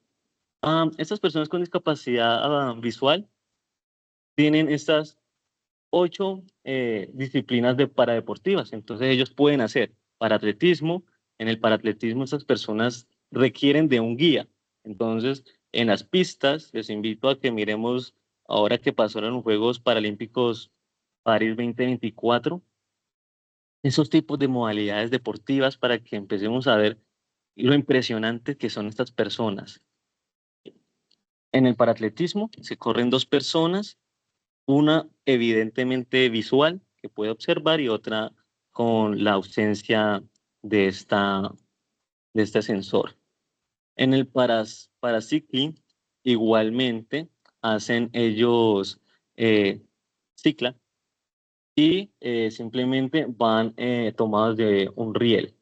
Estas personas con discapacidad visual tienen estas 8 disciplinas de paradeportivas. Entonces ellos pueden hacer paratletismo. En el paratletismo estas personas requieren de un guía. Entonces en las pistas les invito a que miremos ahora que pasaron los Juegos Paralímpicos París 2024, esos tipos de modalidades deportivas para que empecemos a ver lo impresionante que son estas personas. En el paratletismo se corren 2 personas, una evidentemente visual que puede observar y otra con la ausencia de, de este sensor. En el paracycling igualmente hacen ellos cicla y simplemente van tomados de un riel.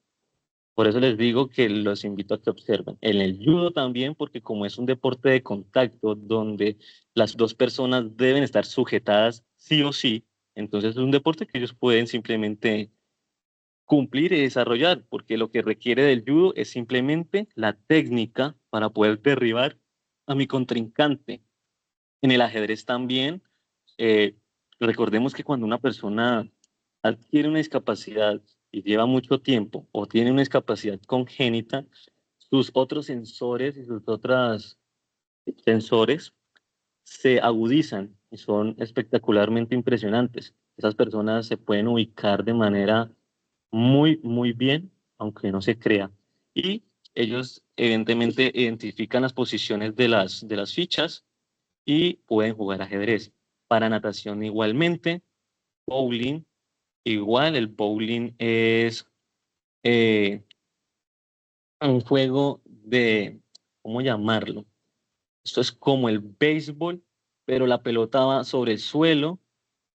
Por eso les digo que los invito a que observen. En el judo también, porque como es un deporte de contacto donde las 2 personas deben estar sujetadas sí o sí, entonces es un deporte que ellos pueden simplemente cumplir y desarrollar, porque lo que requiere del judo es simplemente la técnica para poder derribar a mi contrincante. En el ajedrez también, eh, recordemos que cuando una persona adquiere una discapacidad y lleva mucho tiempo o tiene una discapacidad congénita, sus otros sensores y sus otros sensores se agudizan y son espectacularmente impresionantes. Esas personas se pueden ubicar de manera muy bien, aunque no se crea. Y ellos evidentemente identifican las posiciones de las fichas y pueden jugar ajedrez. Para natación igualmente, bowling, igual el bowling es eh, un juego de, ¿cómo llamarlo? Esto es como el béisbol, pero la pelota va sobre el suelo,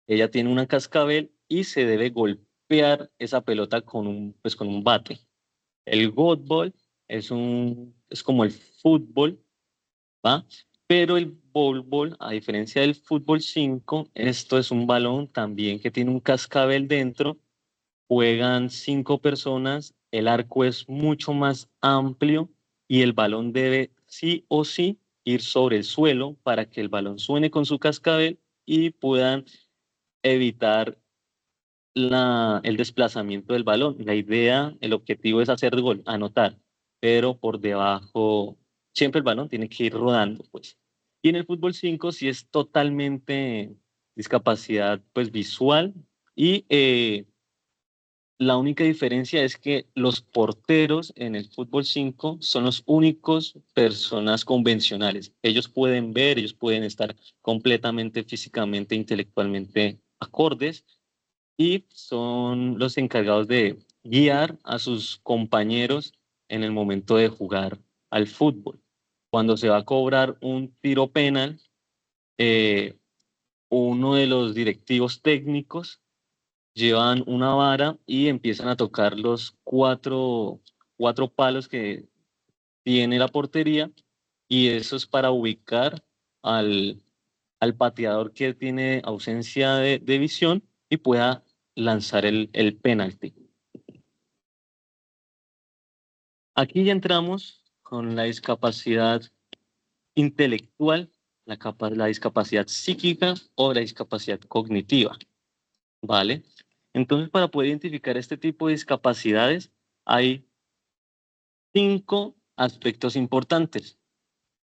ella tiene una cascabel y se debe golpear esa pelota con pues con un bate. El goalball es como el fútbol, ¿va? Pero el ball, a diferencia del fútbol 5, esto es un balón también que tiene un cascabel dentro, juegan 5 personas, el arco es mucho más amplio y el balón debe sí o sí ir sobre el suelo para que el balón suene con su cascabel y puedan evitar el desplazamiento del balón. La idea, el objetivo es hacer gol, anotar, pero por debajo, siempre el balón tiene que ir rodando, pues. Y en el fútbol 5 sí es totalmente discapacidad pues visual y la única diferencia es que los porteros en el fútbol 5 son los únicos personas convencionales. Ellos pueden ver, ellos pueden estar completamente físicamente, intelectualmente acordes y son los encargados de guiar a sus compañeros en el momento de jugar al fútbol. Cuando se va a cobrar un tiro penal, eh, uno de los directivos técnicos llevan una vara y empiezan a tocar los 4 palos que tiene la portería y eso es para ubicar al, al pateador que tiene ausencia de visión y pueda lanzar el penalti. Aquí ya entramos con la discapacidad intelectual, la discapacidad psíquica o la discapacidad cognitiva, ¿vale? Entonces, para poder identificar este tipo de discapacidades, hay 5 aspectos importantes.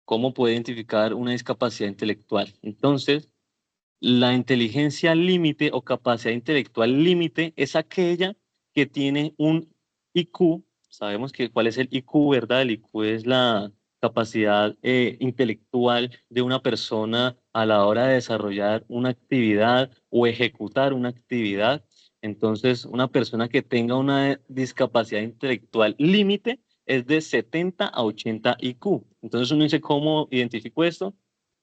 ¿Cómo puede identificar una discapacidad intelectual? Entonces, la inteligencia límite o capacidad intelectual límite es aquella que tiene un IQ. Sabemos que cuál es el IQ, ¿verdad? El IQ es la capacidad intelectual de una persona a la hora de desarrollar una actividad o ejecutar una actividad. Entonces, una persona que tenga una discapacidad intelectual límite es de 70 a 80 IQ. Entonces, uno dice, ¿cómo identifico esto?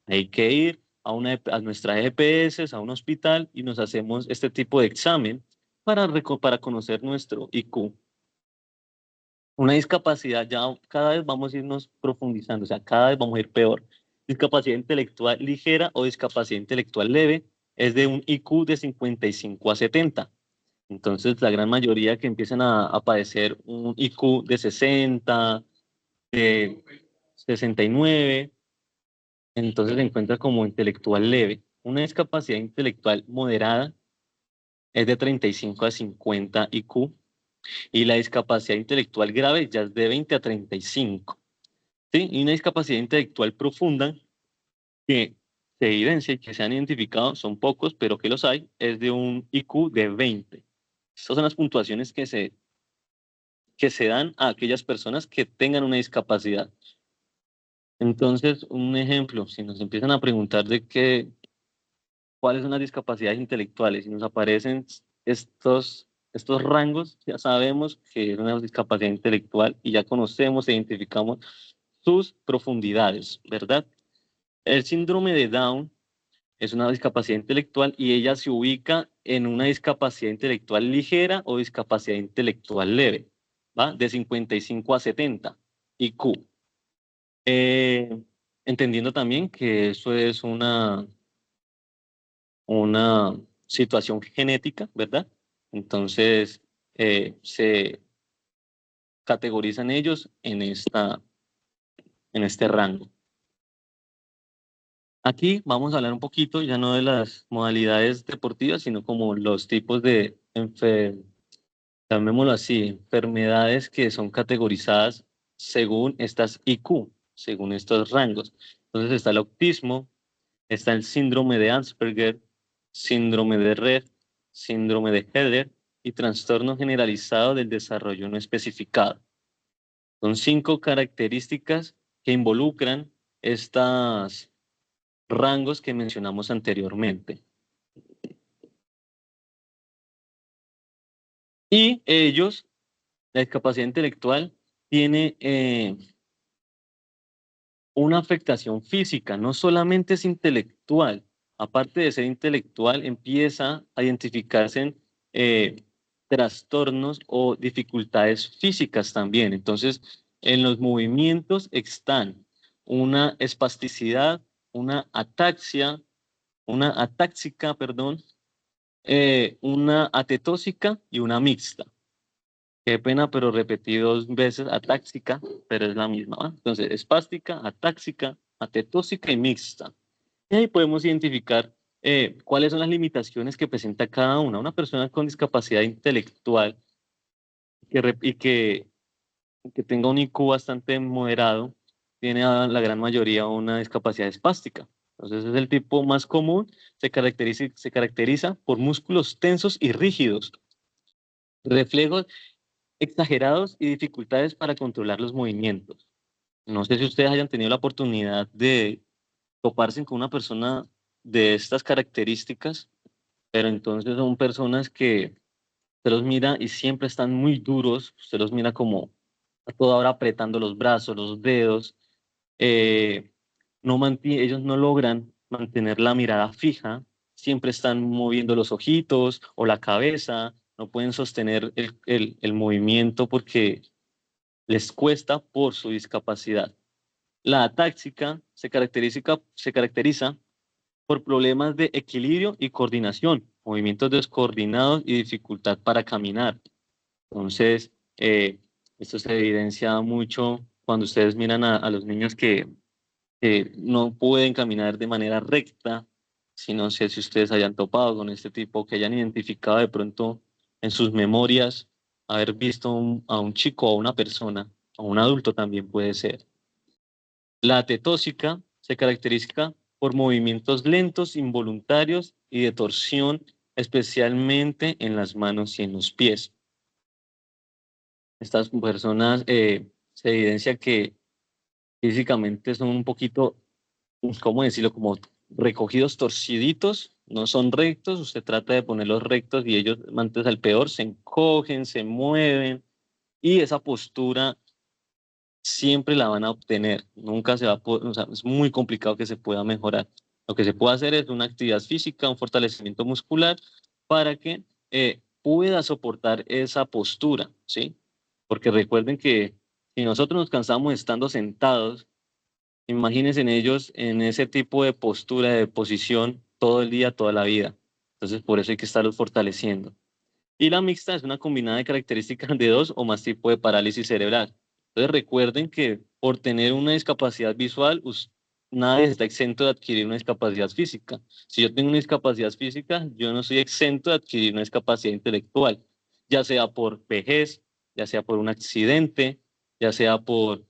Hay que ir a nuestra EPS, a un hospital y nos hacemos este tipo de examen para conocer nuestro IQ. Una discapacidad, ya cada vez vamos a irnos profundizando, o sea, cada vez vamos a ir peor. Discapacidad intelectual ligera o discapacidad intelectual leve es de un IQ de 55 a 70. Entonces, la gran mayoría que empiezan a padecer un IQ de 60, de 69, entonces se encuentra como intelectual leve. Una discapacidad intelectual moderada es de 35 a 50 IQ y la discapacidad intelectual grave ya es de 20 a 35. ¿Sí? Y una discapacidad intelectual profunda que se evidencia y que se han identificado, son pocos, pero que los hay, es de un IQ de 20. Estas son las puntuaciones que se dan a aquellas personas que tengan una discapacidad. Entonces, un ejemplo, si nos empiezan a preguntar de cuáles son las discapacidades intelectuales y nos aparecen estos rangos, ya sabemos que es una discapacidad intelectual y ya conocemos e identificamos sus profundidades, ¿verdad? El síndrome de Down es una discapacidad intelectual y ella se ubica en una discapacidad intelectual ligera o discapacidad intelectual leve, ¿va? De 55 a 70 IQ. Eh, Entendiendo también que eso es una situación genética, ¿verdad? Entonces, se categorizan ellos en este rango. Aquí vamos a hablar un poquito ya no de las modalidades deportivas, sino como los tipos de llamémoslo así, enfermedades que son categorizadas según estas IQ, según estos rangos. Entonces está el autismo, está el síndrome de Asperger, síndrome de Rett, síndrome de Heller y trastorno generalizado del desarrollo no especificado. Son 5 características que involucran estos rangos que mencionamos anteriormente. Y ellos, la discapacidad intelectual, tiene una afectación física, no solamente es intelectual, aparte de ser intelectual, empieza a identificarse en trastornos o dificultades físicas también. Entonces, en los movimientos están una espasticidad, una atáxica, perdón, una atetósica y una mixta. Qué pena, pero repetí 2 veces atáxica, pero es la misma, ¿va? Entonces, espástica, atáxica, atetósica y mixta. Y ahí podemos identificar cuáles son las limitaciones que presenta cada una. Una persona con discapacidad intelectual y que tenga un IQ bastante moderado, tiene a la gran mayoría una discapacidad espástica. Entonces, es el tipo más común, se caracteriza por músculos tensos y rígidos, reflejos exagerados y dificultades para controlar los movimientos. No sé si ustedes hayan tenido la oportunidad de toparse con una persona de estas características, pero entonces son personas que usted los mira y siempre están muy duros, usted los mira como a toda hora apretando los brazos, los dedos, eh, ellos no logran mantener la mirada fija, siempre están moviendo los ojitos o la cabeza, no pueden sostener el movimiento porque les cuesta por su discapacidad. La atáxica se caracteriza por problemas de equilibrio y coordinación, movimientos descoordinados y dificultad para caminar. Entonces, esto se evidencia mucho cuando ustedes miran a los niños que no pueden caminar de manera recta, si no sé si ustedes hayan topado con este tipo, que hayan identificado de pronto en sus memorias haber visto a un chico o a una persona, o un adulto también puede ser. La atetóxica se caracteriza por movimientos lentos, involuntarios y de torsión, especialmente en las manos y en los pies. Estas personas se evidencia que físicamente son un poquito, ¿cómo decirlo? Como recogidos torciditos, no son rectos, usted trata de ponerlos rectos y ellos, antes al peor, se encogen, se mueven y esa postura siempre la van a obtener, nunca se va a poder, o sea, es muy complicado que se pueda mejorar. Lo que se puede hacer es una actividad física, un fortalecimiento muscular para que pueda soportar esa postura, ¿sí? Porque recuerden que si nosotros nos cansamos estando sentados, imagínense en ellos en ese tipo de postura, de posición, todo el día, toda la vida. Entonces, por eso hay que estarlos fortaleciendo. Y la mixta es una combinada de características de dos o más tipos de parálisis cerebral. Entonces recuerden que por tener una discapacidad visual, nadie está exento de adquirir una discapacidad física. Si yo tengo una discapacidad física, yo no soy exento de adquirir una discapacidad intelectual, ya sea por vejez, ya sea por un accidente, ya sea por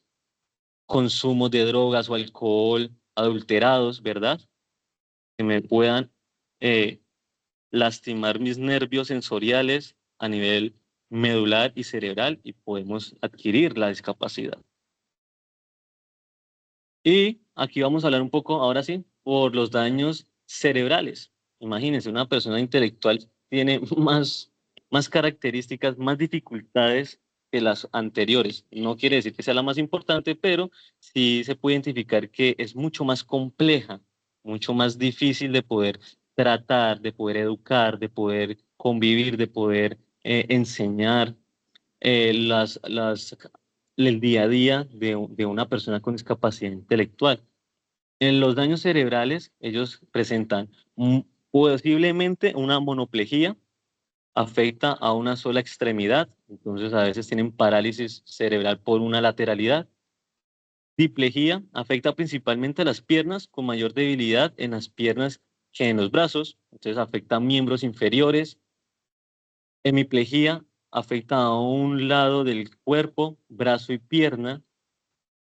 consumo de drogas o alcohol adulterados, ¿verdad? Que me puedan eh, lastimar mis nervios sensoriales a nivel medular y cerebral y podemos adquirir la discapacidad. Y aquí vamos a hablar un poco, ahora sí, por los daños cerebrales. Imagínense, una persona intelectual tiene más características, más dificultades que las anteriores. No quiere decir que sea la más importante, pero sí se puede identificar que es mucho más compleja, mucho más difícil de poder tratar, de poder educar, de poder convivir, de poder enseñar el día a día de una persona con discapacidad intelectual. En los daños cerebrales, ellos presentan posiblemente una monoplejía, afecta a una sola extremidad, entonces a veces tienen parálisis cerebral por una lateralidad. Diplejía afecta principalmente a las piernas, con mayor debilidad en las piernas que en los brazos, entonces afecta a miembros inferiores. Hemiplejía afecta a un lado del cuerpo, brazo y pierna.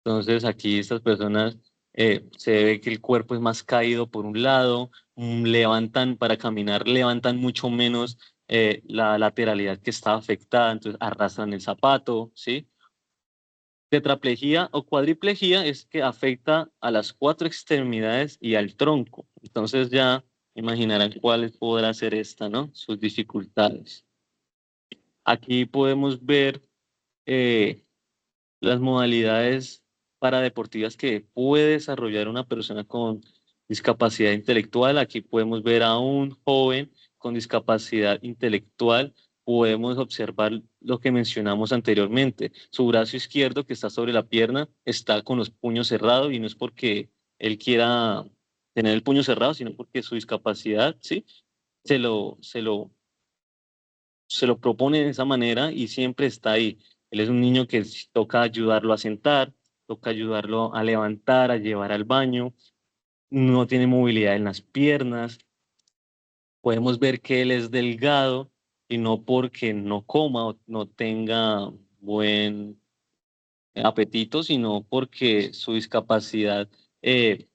Entonces aquí estas personas se ve que el cuerpo es más caído por un lado, levantan para caminar, levantan mucho menos la lateralidad que está afectada, entonces arrastran el zapato, ¿sí? Tetraplegia o cuadriplejía es que afecta a las cuatro extremidades y al tronco. Entonces ya imaginarán cuál podrá ser esta, ¿no? Sus dificultades. Aquí podemos ver eh, las modalidades paradeportivas que puede desarrollar una persona con discapacidad intelectual. Aquí podemos ver a un joven con discapacidad intelectual. Podemos observar lo que mencionamos anteriormente. Su brazo izquierdo que está sobre la pierna está con los puños cerrados y no es porque él quiera tener el puño cerrado, sino porque su discapacidad, ¿sí? Se lo, se lo se lo propone de esa manera y siempre está ahí. Él es un niño que toca ayudarlo a sentar, toca ayudarlo a levantar, a llevar al baño, no tiene movilidad en las piernas. Podemos ver que él es delgado y no porque no coma o no tenga buen apetito, sino porque su discapacidad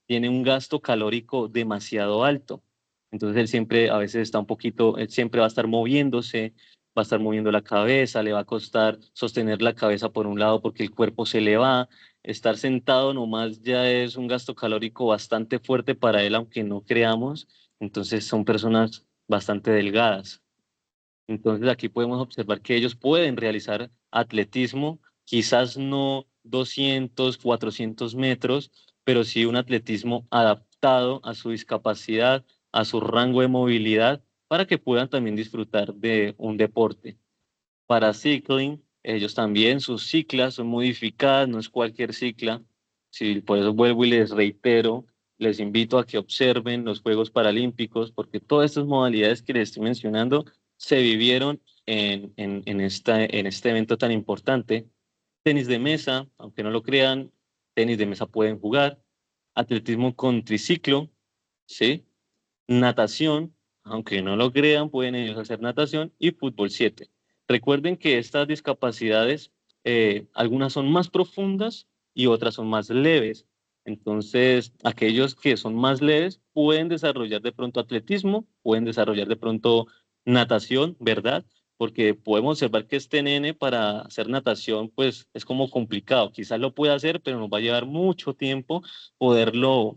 tiene un gasto calórico demasiado alto. Entonces él siempre, a veces está un poquito, él siempre va a estar moviéndose, va a estar moviendo la cabeza, le va a costar sostener la cabeza por un lado porque el cuerpo se le va. Estar sentado nomás ya es un gasto calórico bastante fuerte para él, aunque no creamos. Entonces son personas bastante delgadas. Entonces aquí podemos observar que ellos pueden realizar atletismo, quizás no 200, 400 metros, pero sí un atletismo adaptado a su discapacidad, a su rango de movilidad, para que puedan también disfrutar de un deporte. Para cycling, ellos también, sus ciclas son modificadas, no es cualquier cicla. Sí, por eso vuelvo y les reitero, les invito a que observen los Juegos Paralímpicos, porque todas estas modalidades que les estoy mencionando se vivieron en este evento tan importante. Tenis de mesa, aunque no lo crean, tenis de mesa pueden jugar. Atletismo con triciclo, ¿sí? Natación, aunque no lo crean, pueden ellos hacer natación y fútbol 7. Recuerden que estas discapacidades, algunas son más profundas y otras son más leves. Entonces, aquellos que son más leves pueden desarrollar de pronto atletismo, pueden desarrollar de pronto natación, ¿verdad? Porque podemos observar que este nene para hacer natación, pues es como complicado. Quizás lo pueda hacer, pero nos va a llevar mucho tiempo poderlo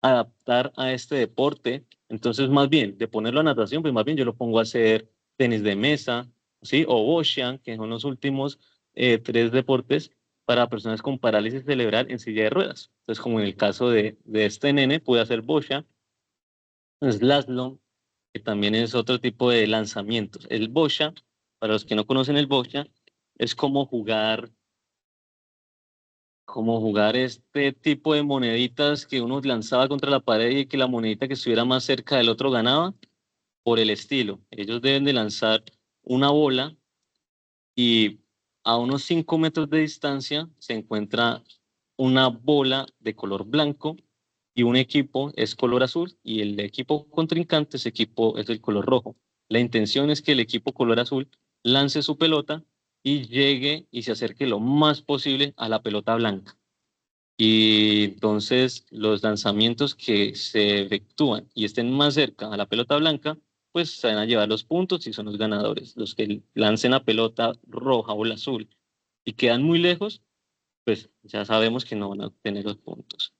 adaptar a este deporte. Entonces, más bien, de ponerlo a natación, pues más bien yo lo pongo a hacer tenis de mesa, ¿sí? O boccia, que son los últimos tres deportes para personas con parálisis cerebral en silla de ruedas. Entonces, como en el caso de este nene, puede hacer boccia, slalom, que también es otro tipo de lanzamientos. El boccia, para los que no conocen el boccia, es como jugar este tipo de moneditas que uno lanzaba contra la pared y que la monedita que estuviera más cerca del otro ganaba, por el estilo. Ellos deben de lanzar una bola y a unos 5 metros de distancia se encuentra una bola de color blanco y un equipo es color azul y el equipo contrincante ese equipo es el color rojo. La intención es que el equipo color azul lance su pelota y llegue y se acerque lo más posible a la pelota blanca. Y entonces los lanzamientos que se efectúan y estén más cerca a la pelota blanca, pues se van a llevar los puntos y son los ganadores. Los que lancen la pelota roja o la azul y quedan muy lejos, pues ya sabemos que no van a obtener los puntos.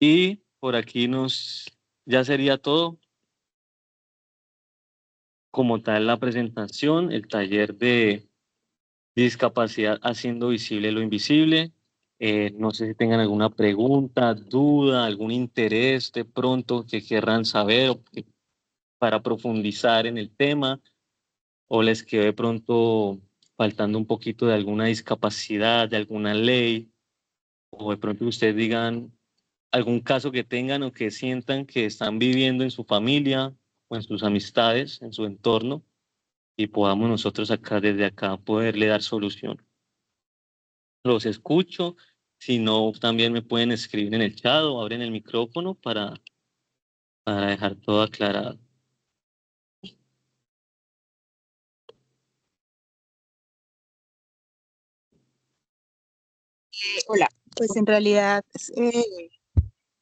Y por aquí ya sería todo. Como tal la presentación, el taller de discapacidad haciendo visible lo invisible. No sé si tengan alguna pregunta, duda, algún interés de pronto que querrán saber para profundizar en el tema o les quedó de pronto faltando un poquito de alguna discapacidad, de alguna ley o de pronto ustedes digan algún caso que tengan o que sientan que están viviendo en su familia o en sus amistades, en su entorno y podamos nosotros acá desde acá poderle dar solución. Los escucho, si no, también me pueden escribir en el chat o abren el micrófono para dejar todo aclarado. Hola, pues en realidad,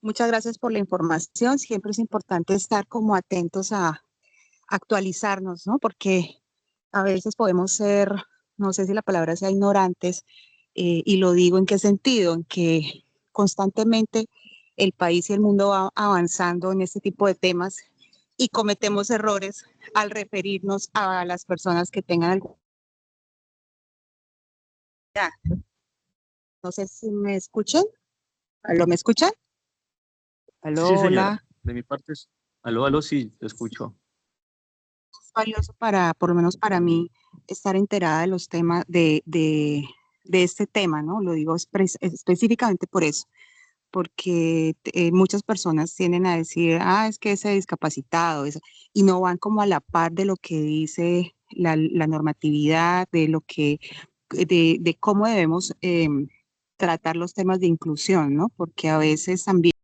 muchas gracias por la información. Siempre es importante estar como atentos a actualizarnos, ¿no? Porque a veces podemos ser, no sé si la palabra sea ignorantes, y lo digo en qué sentido, en que constantemente el país y el mundo va avanzando en este tipo de temas y cometemos errores al referirnos a las personas que tengan alguna. No sé si me escuchan. ¿Aló, me escuchan? Sí, Aló, señora, hola. de mi parte, aló, aló, sí, te escucho. Es valioso para, por lo menos para mí, estar enterada de los temas de este tema, ¿no? Lo digo específicamente por eso, porque muchas personas tienden a decir, ah, es que ese discapacitado, eso, y no van como a la par de lo que dice la normatividad, de lo que, de cómo debemos tratar los temas de inclusión, ¿no? Porque a veces también